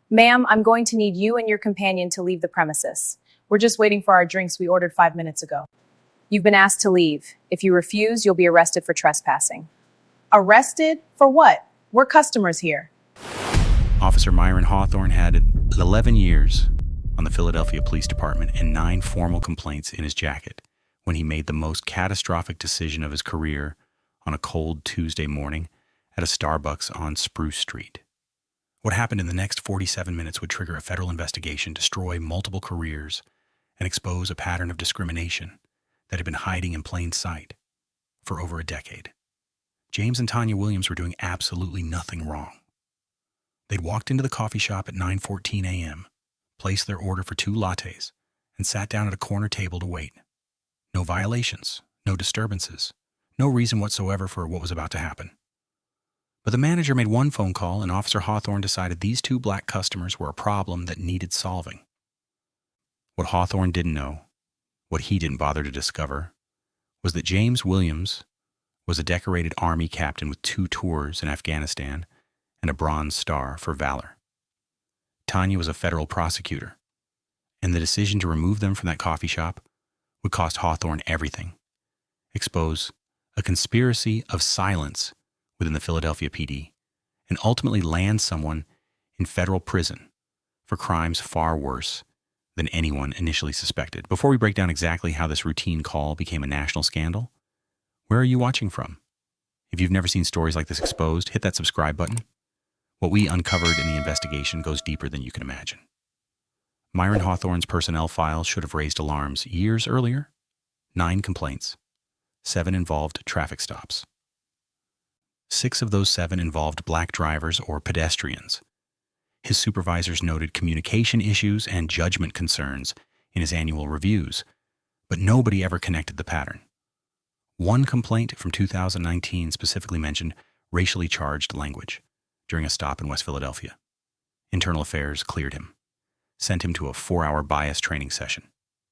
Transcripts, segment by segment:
Ma'am, I'm going to need you and your companion to leave the premises. We're just waiting for our drinks we ordered 5 minutes ago. You've been asked to leave. If you refuse, you'll be arrested for trespassing. Arrested? For what? We're customers here. Officer Myron Hawthorne had 11 years on the Philadelphia Police Department and 9 formal complaints in his jacket when he made the most catastrophic decision of his career on a cold Tuesday morning at a Starbucks on Spruce Street. What happened in the next 47 minutes would trigger a federal investigation, destroy multiple careers, and expose a pattern of discrimination that had been hiding in plain sight for over a decade. James and Tanya Williams were doing absolutely nothing wrong. They'd walked into the coffee shop at 9:14 a.m., placed their order for 2 lattes, and sat down at a corner table to wait. No violations, no disturbances, no reason whatsoever for what was about to happen. But the manager made one phone call, and Officer Hawthorne decided these 2 black customers were a problem that needed solving. What Hawthorne didn't know, what he didn't bother to discover, was that James Williams was a decorated Army captain with 2 tours in Afghanistan and a Bronze Star for valor. Tanya was a federal prosecutor, and the decision to remove them from that coffee shop would cost Hawthorne everything, expose a conspiracy of silence within the Philadelphia PD, and ultimately land someone in federal prison for crimes far worse than anyone initially suspected. Before we break down exactly how this routine call became a national scandal, where are you watching from? If you've never seen stories like this exposed, hit that subscribe button. What we uncovered in the investigation goes deeper than you can imagine. Myron Hawthorne's personnel file should have raised alarms years earlier. 9 complaints. 7 involved traffic stops. 6 of those 7 involved black drivers or pedestrians. His supervisors noted communication issues and judgment concerns in his annual reviews, but nobody ever connected the pattern. One complaint from 2019 specifically mentioned racially charged language during a stop in West Philadelphia. Internal Affairs cleared him, sent him to a 4-hour bias training session,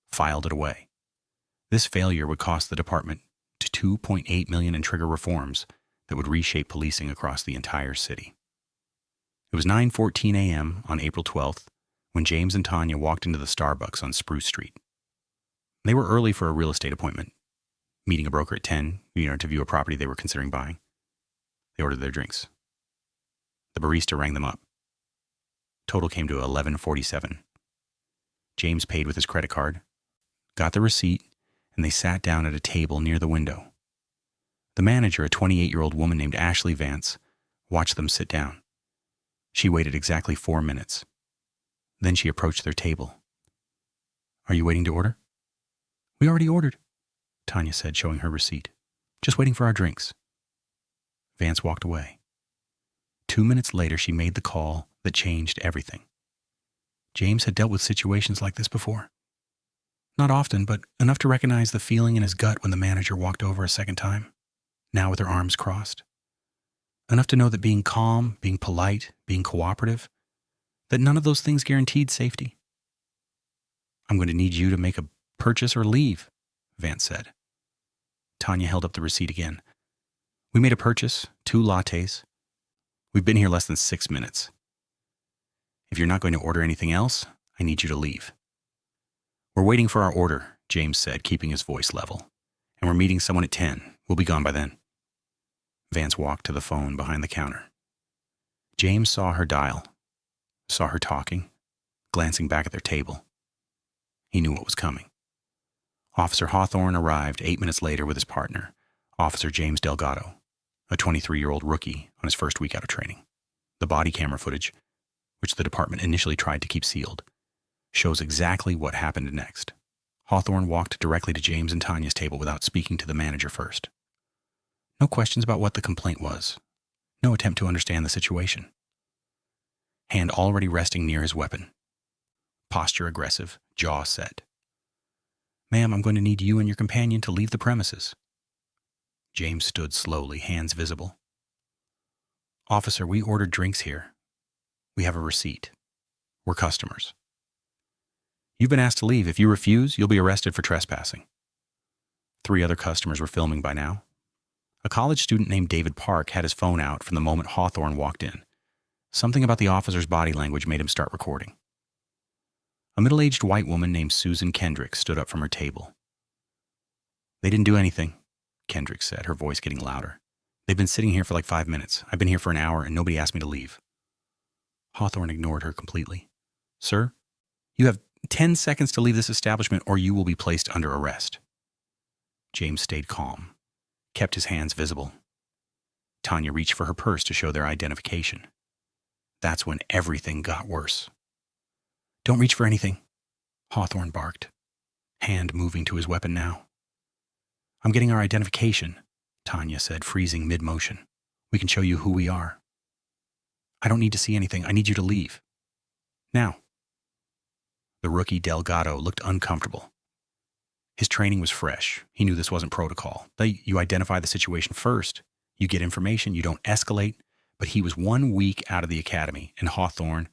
filed it away. This failure would cost the department to $2.8 million in trigger reforms that would reshape policing across the entire city. It was 9:14 a.m. on April 12th when James and Tanya walked into the Starbucks on Spruce Street. They were early for a real estate appointment, meeting a broker at 10, to view a property they were considering buying. They ordered their drinks. The barista rang them up. Total came to $11.47. James paid with his credit card, got the receipt, and they sat down at a table near the window. The manager, a 28-year-old woman named Ashley Vance, watched them sit down. She waited exactly 4 minutes. Then she approached their table. "Are you waiting to order?" "We already ordered," Tanya said, showing her receipt. "Just waiting for our drinks." Vance walked away. 2 minutes later, she made the call that changed everything. James had dealt with situations like this before. Not often, but enough to recognize the feeling in his gut when the manager walked over a second time, now with her arms crossed. Enough to know that being calm, being polite, being cooperative, that none of those things guaranteed safety. "I'm going to need you to make a purchase or leave," Vance said. Tanya held up the receipt again. "We made a purchase, 2 lattes. We've been here less than 6 minutes. If you're not going to order anything else, I need you to leave." "We're waiting for our order," James said, keeping his voice level. "And we're meeting someone at 10. We'll be gone by then." Vance walked to the phone behind the counter. James saw her dial, saw her talking, glancing back at their table. He knew what was coming. Officer Hawthorne arrived 8 minutes later with his partner, Officer James Delgado, a 23-year-old rookie on his first week out of training. The body camera footage, which the department initially tried to keep sealed, shows exactly what happened next. Hawthorne walked directly to James and Tanya's table without speaking to the manager first. No questions about what the complaint was. No attempt to understand the situation. Hand already resting near his weapon. Posture aggressive, jaw set. "Ma'am, I'm going to need you and your companion to leave the premises." James stood slowly, hands visible. "Officer, we ordered drinks here. We have a receipt. We're customers. You've been asked to leave. If you refuse, you'll be arrested for trespassing." 3 other customers were filming by now. A college student named David Park had his phone out from the moment Hawthorne walked in, Something about the officer's body language made him start recording. A middle-aged white woman named Susan Kendrick stood up from her table. "They didn't do anything," Kendrick said, her voice getting louder. "They've been sitting here for like 5 minutes. I've been here for an hour and nobody asked me to leave." Hawthorne ignored her completely. "Sir, you have 10 seconds to leave this establishment or you will be placed under arrest." James stayed calm, kept his hands visible. Tanya reached for her purse to show their identification. That's when everything got worse. "Don't reach for anything," Hawthorne barked, hand moving to his weapon now. "I'm getting our identification," Tanya said, freezing mid-motion. "We can show you who we are." "I don't need to see anything. I need you to leave. Now." The rookie Delgado looked uncomfortable. His training was fresh. He knew this wasn't protocol. You identify the situation first. You get information. You don't escalate. But he was 1 week out of the academy, and Hawthorne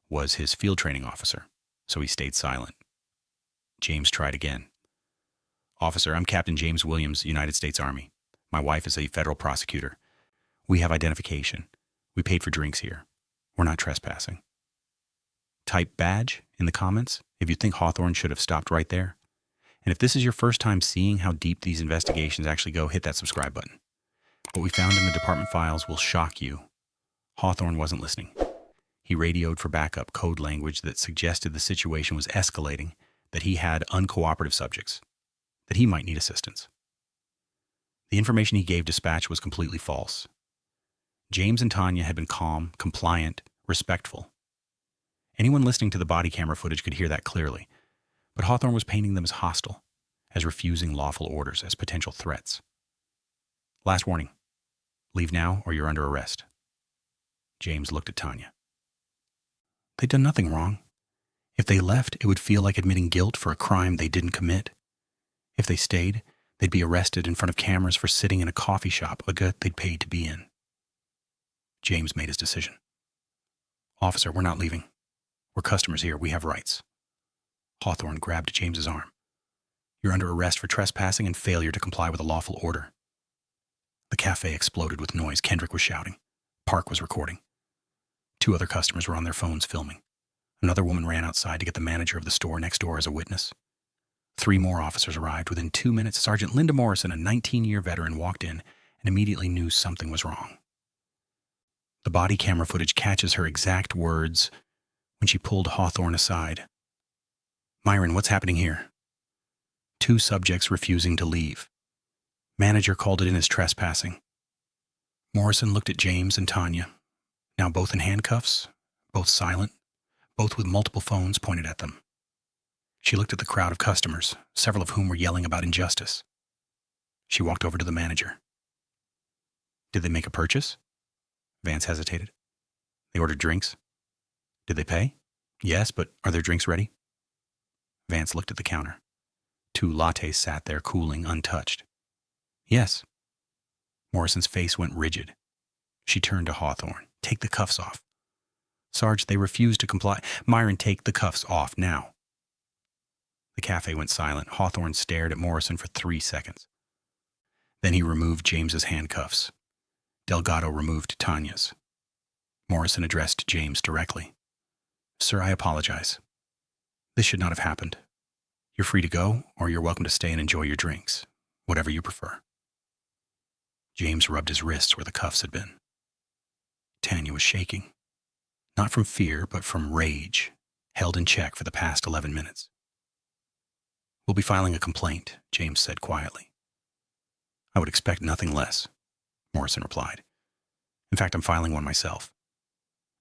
was his field training officer, so he stayed silent. James tried again. "Officer, I'm Captain James Williams, United States Army. My wife is a federal prosecutor. We have identification. We paid for drinks here. We're not trespassing." Type badge in the comments if you think Hawthorne should have stopped right there. And if this is your first time seeing how deep these investigations actually go, hit that subscribe button. What we found in the department files will shock you. Hawthorne wasn't listening. He radioed for backup code language that suggested the situation was escalating, that he had uncooperative subjects, that he might need assistance. The information he gave dispatch was completely false. James and Tanya had been calm, compliant, respectful. Anyone listening to the body camera footage could hear that clearly, but Hawthorne was painting them as hostile, as refusing lawful orders, as potential threats. "Last warning. Leave now or you're under arrest." James looked at Tanya. "They'd done nothing wrong. If they left, it would feel like admitting guilt for a crime they didn't commit. If they stayed, they'd be arrested in front of cameras for sitting in a coffee shop, a gut they'd paid to be in." James made his decision. "Officer, we're not leaving. We're customers here. We have rights." Hawthorne grabbed James's arm. "You're under arrest for trespassing and failure to comply with a lawful order." The cafe exploded with noise. Kendrick was shouting. Park was recording. 2 other customers were on their phones filming. Another woman ran outside to get the manager of the store next door as a witness. 3 more officers arrived. Within 2 minutes, Sergeant Linda Morrison, a 19-year veteran, walked in and immediately knew something was wrong. The body camera footage catches her exact words when she pulled Hawthorne aside. "Myron, what's happening here?" 2 subjects refusing to leave. Manager called it in as trespassing. Morrison looked at James and Tanya, now both in handcuffs, both silent, both with multiple phones pointed at them. She looked at the crowd of customers, several of whom were yelling about injustice. She walked over to the manager. "Did they make a purchase?" Vance hesitated. "They ordered drinks." "Did they pay?" "Yes, but are their drinks ready?" Vance looked at the counter. 2 lattes sat there cooling, untouched. "Yes." Morrison's face went rigid. She turned to Hawthorne. "Take the cuffs off." "Sarge, they refused to comply." "Myron, take the cuffs off now." The cafe went silent. Hawthorne stared at Morrison for 3 seconds. Then he removed James's handcuffs. Delgado removed Tanya's. Morrison addressed James directly. "Sir, I apologize. This should not have happened. You're free to go, or you're welcome to stay and enjoy your drinks, whatever you prefer." James rubbed his wrists where the cuffs had been. Tanya was shaking, not from fear, but from rage, held in check for the past 11 minutes. "We'll be filing a complaint," James said quietly. "I would expect nothing less," Morrison replied. "In fact, I'm filing one myself.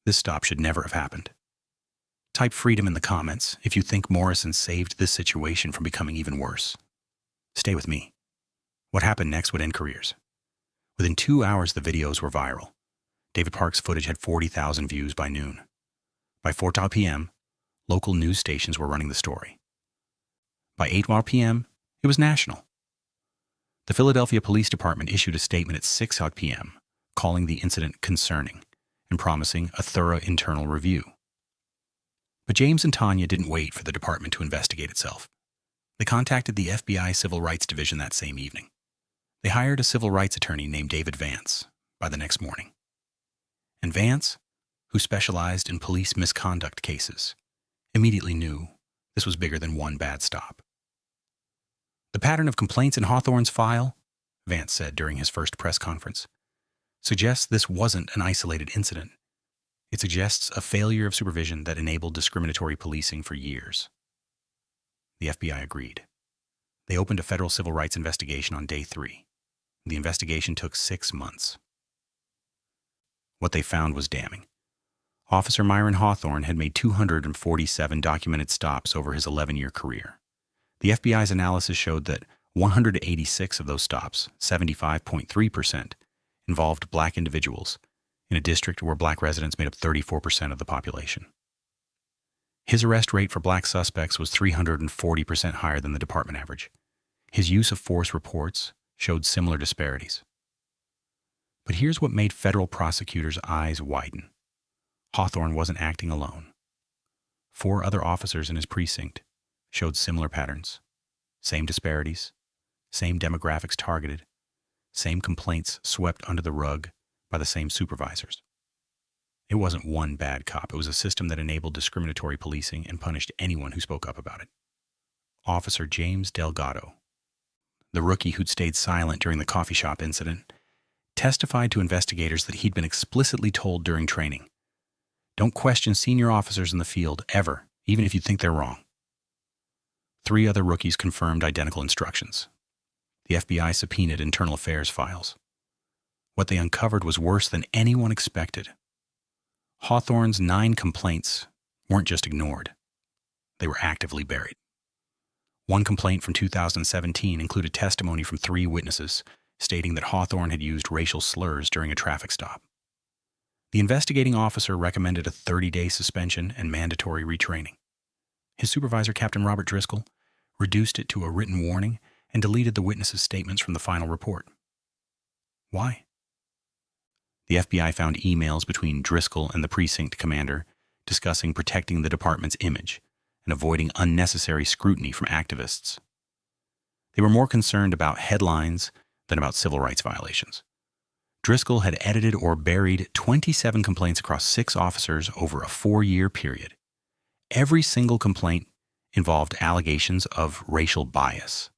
This stop should never have happened." Type freedom in the comments if you think Morrison saved this situation from becoming even worse. Stay with me. What happened next would end careers. Within 2 hours, the videos were viral. David Park's footage had 40,000 views by noon. By 4 p.m., local news stations were running the story. By 8 p.m., it was national. The Philadelphia Police Department issued a statement at 6 p.m., calling the incident concerning and promising a thorough internal review. But James and Tanya didn't wait for the department to investigate itself. They contacted the FBI Civil Rights Division that same evening. They hired a civil rights attorney named David Vance by the next morning. And Vance who specialized in police misconduct cases, immediately knew this was bigger than one bad stop. The pattern of complaints in Hawthorne's file, Vance said during his first press conference, suggests this wasn't an isolated incident. It suggests a failure of supervision that enabled discriminatory policing for years. The FBI agreed. They opened a federal civil rights investigation on day 3. The investigation took 6 months. What they found was damning. Officer Myron Hawthorne had made 247 documented stops over his 11-year career. The FBI's analysis showed that 186 of those stops, 75.3%, involved black individuals in a district where black residents made up 34% of the population. His arrest rate for black suspects was 340% higher than the department average. His use of force reports showed similar disparities. But here's what made federal prosecutors' eyes widen. Hawthorne wasn't acting alone. 4 other officers in his precinct showed similar patterns. Same disparities, same demographics targeted, same complaints swept under the rug by the same supervisors. It wasn't one bad cop. It was a system that enabled discriminatory policing and punished anyone who spoke up about it. Officer James Delgado, the rookie who'd stayed silent during the coffee shop incident, testified to investigators that he'd been explicitly told during training, "Don't question senior officers in the field, ever, even if you think they're wrong." 3 other rookies confirmed identical instructions. The FBI subpoenaed internal affairs files. What they uncovered was worse than anyone expected. Hawthorne's 9 complaints weren't just ignored. They were actively buried. One complaint from 2017 included testimony from 3 witnesses stating that Hawthorne had used racial slurs during a traffic stop. The investigating officer recommended a 30-day suspension and mandatory retraining. His supervisor, Captain Robert Driscoll, reduced it to a written warning and deleted the witnesses' statements from the final report. Why? The FBI found emails between Driscoll and the precinct commander discussing protecting the department's image and avoiding unnecessary scrutiny from activists. They were more concerned about headlines than about civil rights violations. Driscoll had edited or buried 27 complaints across 6 officers over a 4-year period. Every single complaint involved allegations of racial bias.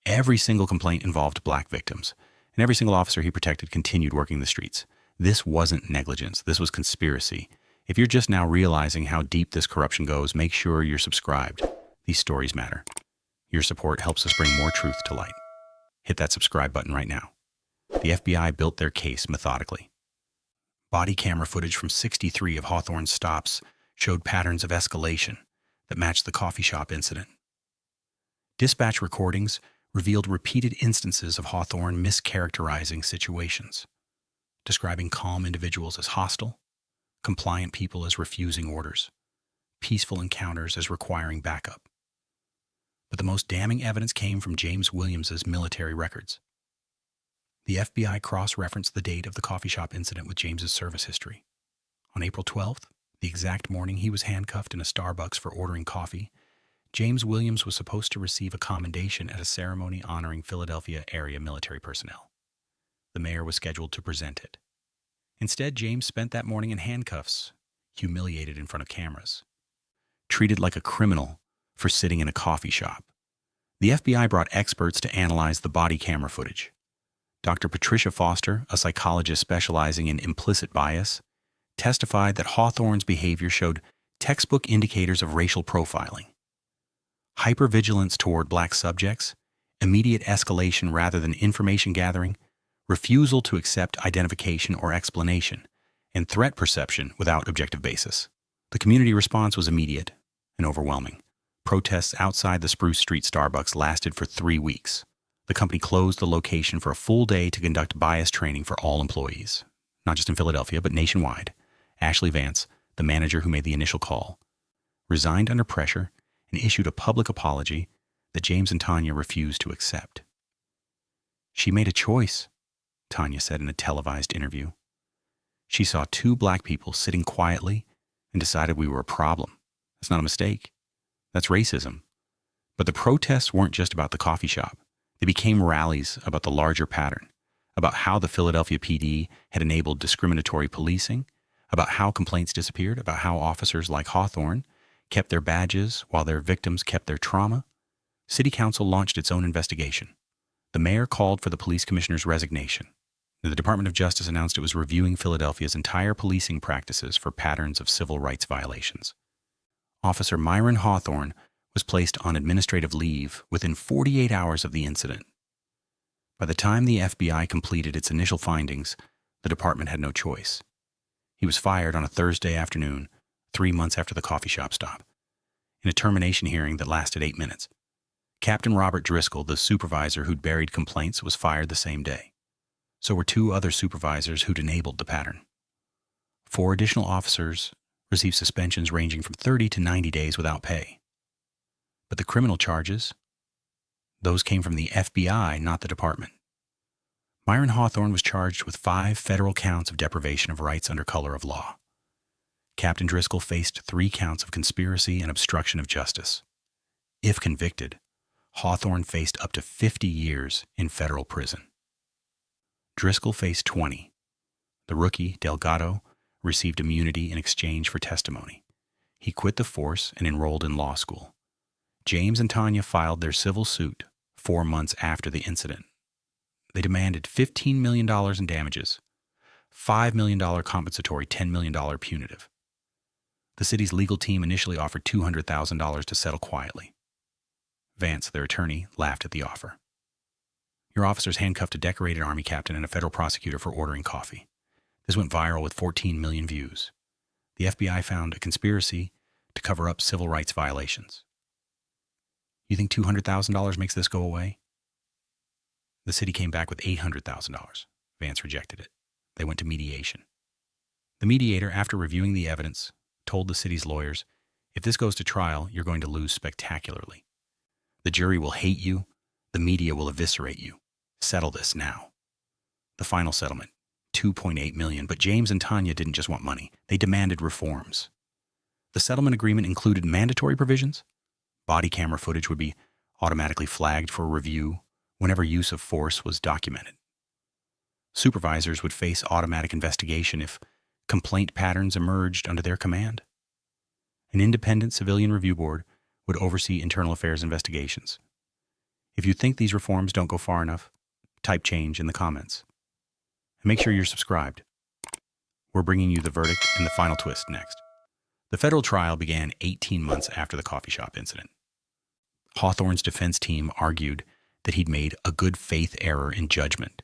Every single complaint involved black victims, and every single officer he protected continued working the streets. This wasn't negligence. This was conspiracy. If you're just now realizing how deep this corruption goes, make sure you're subscribed. These stories matter. Your support helps us bring more truth to light. Hit that subscribe button right now. The FBI built their case methodically. Body camera footage from 63 of Hawthorne's stops showed patterns of escalation that matched the coffee shop incident. Dispatch recordings revealed repeated instances of Hawthorne mischaracterizing situations, describing calm individuals as hostile, compliant people as refusing orders, peaceful encounters as requiring backup. But the most damning evidence came from James Williams's military records. The FBI cross-referenced the date of the coffee shop incident with James's service history. On April 12th, the exact morning he was handcuffed in a Starbucks for ordering coffee, James Williams was supposed to receive a commendation at a ceremony honoring Philadelphia area military personnel. The mayor was scheduled to present it. Instead, James spent that morning in handcuffs, humiliated in front of cameras, treated like a criminal for sitting in a coffee shop. The FBI brought experts to analyze the body camera footage. Dr. Patricia Foster, a psychologist specializing in implicit bias, testified that Hawthorne's behavior showed textbook indicators of racial profiling. Hypervigilance toward black subjects, immediate escalation rather than information gathering, refusal to accept identification or explanation, and threat perception without objective basis. The community response was immediate and overwhelming. Protests outside the Spruce Street Starbucks lasted for 3 weeks. The company closed the location for a full day to conduct bias training for all employees, not just in Philadelphia, but nationwide. Ashley Vance, the manager who made the initial call, resigned under pressure and issued a public apology that James and Tanya refused to accept. "She made a choice," Tanya said in a televised interview. "She saw 2 black people sitting quietly and decided we were a problem. That's not a mistake. That's racism." But the protests weren't just about the coffee shop. They became rallies about the larger pattern, about how the Philadelphia PD had enabled discriminatory policing, about how complaints disappeared, about how officers like Hawthorne kept their badges while their victims kept their trauma. City Council launched its own investigation. The mayor called for the police commissioner's resignation. The Department of Justice announced it was reviewing Philadelphia's entire policing practices for patterns of civil rights violations. Officer Myron Hawthorne was placed on administrative leave within 48 hours of the incident. By the time the FBI completed its initial findings, the department had no choice. He was fired on a Thursday afternoon, 3 months after the coffee shop stop, in a termination hearing that lasted 8 minutes. Captain Robert Driscoll, the supervisor who'd buried complaints, was fired the same day. So were 2 other supervisors who'd enabled the pattern. 4 additional officers received suspensions ranging from 30 to 90 days without pay. But the criminal charges, those came from the FBI, not the department. Myron Hawthorne was charged with 5 federal counts of deprivation of rights under color of law. Captain Driscoll faced 3 counts of conspiracy and obstruction of justice. If convicted, Hawthorne faced up to 50 years in federal prison. Driscoll faced 20. The rookie, Delgado, received immunity in exchange for testimony. He quit the force and enrolled in law school. James and Tanya filed their civil suit 4 months after the incident. They demanded $15 million in damages, $5 million compensatory, $10 million punitive. The city's legal team initially offered $200,000 to settle quietly. Vance, their attorney, laughed at the offer. Your officers handcuffed a decorated Army captain and a federal prosecutor for ordering coffee. This went viral with 14 million views. The FBI found a conspiracy to cover up civil rights violations. You think $200,000 makes this go away? The city came back with $800,000. Vance rejected it. They went to mediation. The mediator, after reviewing the evidence, told the city's lawyers, if this goes to trial, you're going to lose spectacularly. The jury will hate you. The media will eviscerate you. Settle this now. The final settlement, $2.8 million, but James and Tanya didn't just want money. They demanded reforms. The settlement agreement included mandatory provisions. Body camera footage would be automatically flagged for review whenever use of force was documented. Supervisors would face automatic investigation if complaint patterns emerged under their command. An independent civilian review board would oversee internal affairs investigations. If you think these reforms don't go far enough, type change in the comments. And make sure you're subscribed. We're bringing you the verdict and the final twist next. The federal trial began 18 months after the coffee shop incident. Hawthorne's defense team argued that he'd made a good faith error in judgment,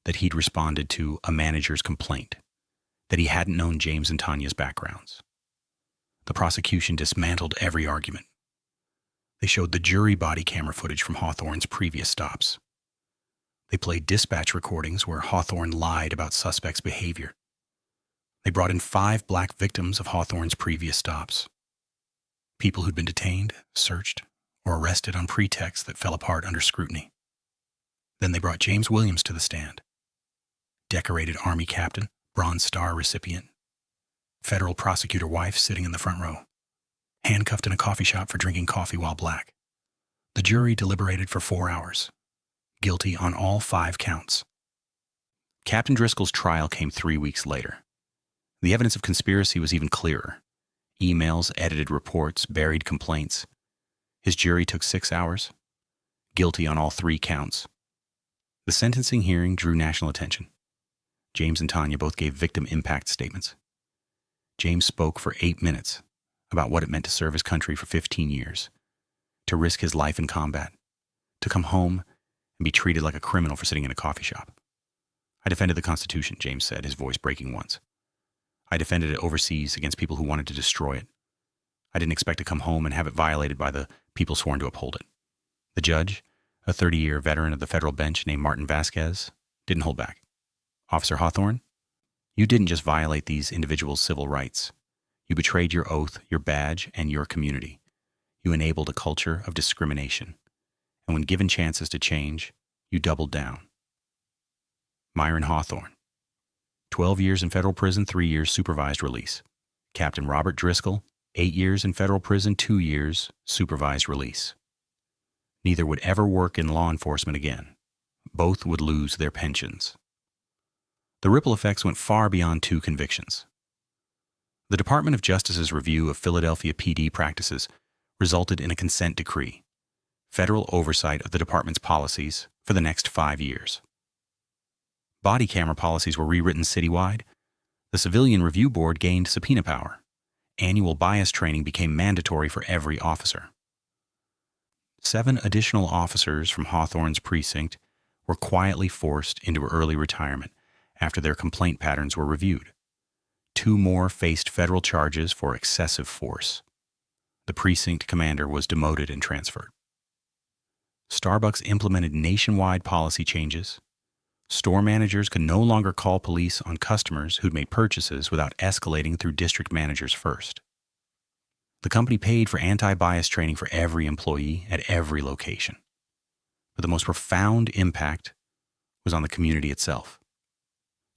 that he'd responded to a manager's complaint, that he hadn't known James and Tanya's backgrounds. The prosecution dismantled every argument. They showed the jury body camera footage from Hawthorne's previous stops. They played dispatch recordings where Hawthorne lied about suspects' behavior. They brought in 5 black victims of Hawthorne's previous stops. People who'd been detained, searched, or arrested on pretexts that fell apart under scrutiny. Then they brought James Williams to the stand. Decorated Army captain, Bronze Star recipient. Federal prosecutor wife sitting in the front row. Handcuffed in a coffee shop for drinking coffee while black. The jury deliberated for 4 hours. Guilty on all 5 counts. Captain Driscoll's trial came 3 weeks later. The evidence of conspiracy was even clearer. Emails, edited reports, buried complaints. His jury took 6 hours. Guilty on all 3 counts. The sentencing hearing drew national attention. James and Tanya both gave victim impact statements. James spoke for 8 minutes about what it meant to serve his country for 15 years, to risk his life in combat, to come home and be treated like a criminal for sitting in a coffee shop. I defended the Constitution, James said, his voice breaking once. I defended it overseas against people who wanted to destroy it. I didn't expect to come home and have it violated by the people sworn to uphold it. The judge, a 30-year veteran of the federal bench named Martin Vasquez, didn't hold back. Officer Hawthorne, you didn't just violate these individuals' civil rights. You betrayed your oath, your badge, and your community. You enabled a culture of discrimination. And when given chances to change, you doubled down. Myron Hawthorne, 12 years in federal prison, 3 years supervised release. Captain Robert Driscoll, 8 years in federal prison, 2 years supervised release. Neither would ever work in law enforcement again. Both would lose their pensions. The ripple effects went far beyond 2 convictions. The Department of Justice's review of Philadelphia PD practices resulted in a consent decree, federal oversight of the department's policies for the next 5 years. Body camera policies were rewritten citywide. The Civilian Review Board gained subpoena power. Annual bias training became mandatory for every officer. 7 additional officers from Hawthorne's precinct were quietly forced into early retirement after their complaint patterns were reviewed. 2 more faced federal charges for excessive force. The precinct commander was demoted and transferred. Starbucks implemented nationwide policy changes. Store managers could no longer call police on customers who'd made purchases without escalating through district managers first. The company paid for anti-bias training for every employee at every location. But the most profound impact was on the community itself.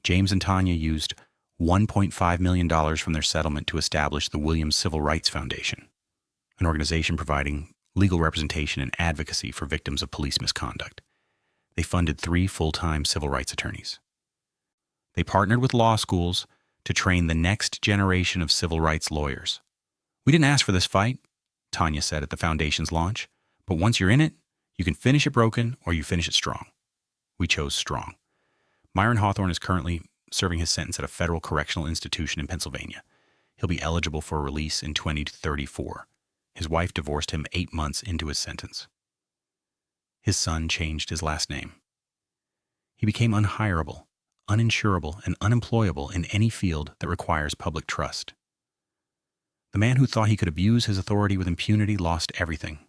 James and Tanya used $1.5 million from their settlement to establish the Williams Civil Rights Foundation, an organization providing legal representation and advocacy for victims of police misconduct. They funded 3 full-time civil rights attorneys. They partnered with law schools to train the next generation of civil rights lawyers. "We didn't ask for this fight," Tanya said at the foundation's launch, "but once you're in it, you can finish it broken or you finish it strong. We chose strong." Myron Hawthorne is currently serving his sentence at a federal correctional institution in Pennsylvania. He'll be eligible for release in 2034. His wife divorced him 8 months into his sentence. His son changed his last name. He became unhireable, uninsurable, and unemployable in any field that requires public trust. The man who thought he could abuse his authority with impunity lost everything: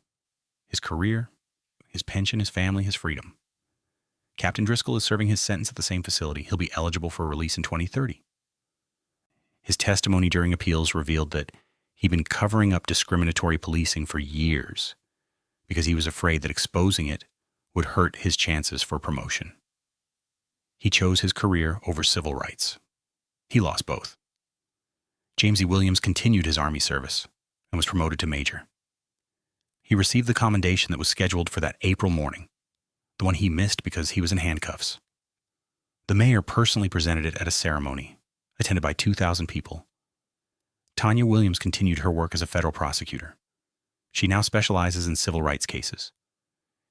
his career, his pension, his family, his freedom. Captain Driscoll is serving his sentence at the same facility. He'll be eligible for release in 2030. His testimony during appeals revealed that he'd been covering up discriminatory policing for years because he was afraid that exposing it would hurt his chances for promotion. He chose his career over civil rights. He lost both. James E. Williams continued his Army service and was promoted to major. He received the commendation that was scheduled for that April morning, the one he missed because he was in handcuffs. The mayor personally presented it at a ceremony, attended by 2,000 people. Tanya Williams continued her work as a federal prosecutor. She now specializes in civil rights cases.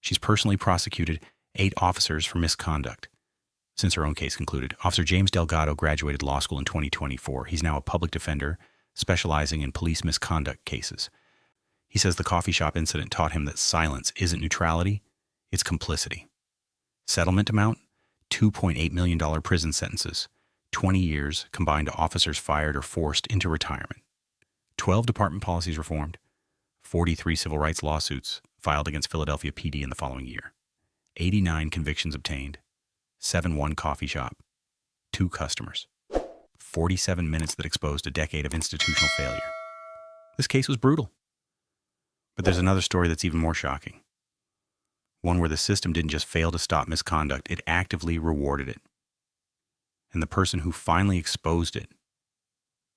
She's personally prosecuted 8 officers for misconduct since her own case concluded. Officer James Delgado graduated law school in 2024. He's now a public defender specializing in police misconduct cases. He says the coffee shop incident taught him that silence isn't neutrality, it's complicity. Settlement amount: $2.8 million prison sentences, 20 years combined to officers fired or forced into retirement. 12 department policies reformed, 43 civil rights lawsuits filed against Philadelphia PD in the following year, 89 convictions obtained, 7-1 coffee shop, 2 customers, 47 minutes that exposed a decade of institutional failure. This case was brutal. But there's another story that's even more shocking. One where the system didn't just fail to stop misconduct, it actively rewarded it. And the person who finally exposed it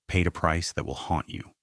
paid a price that will haunt you.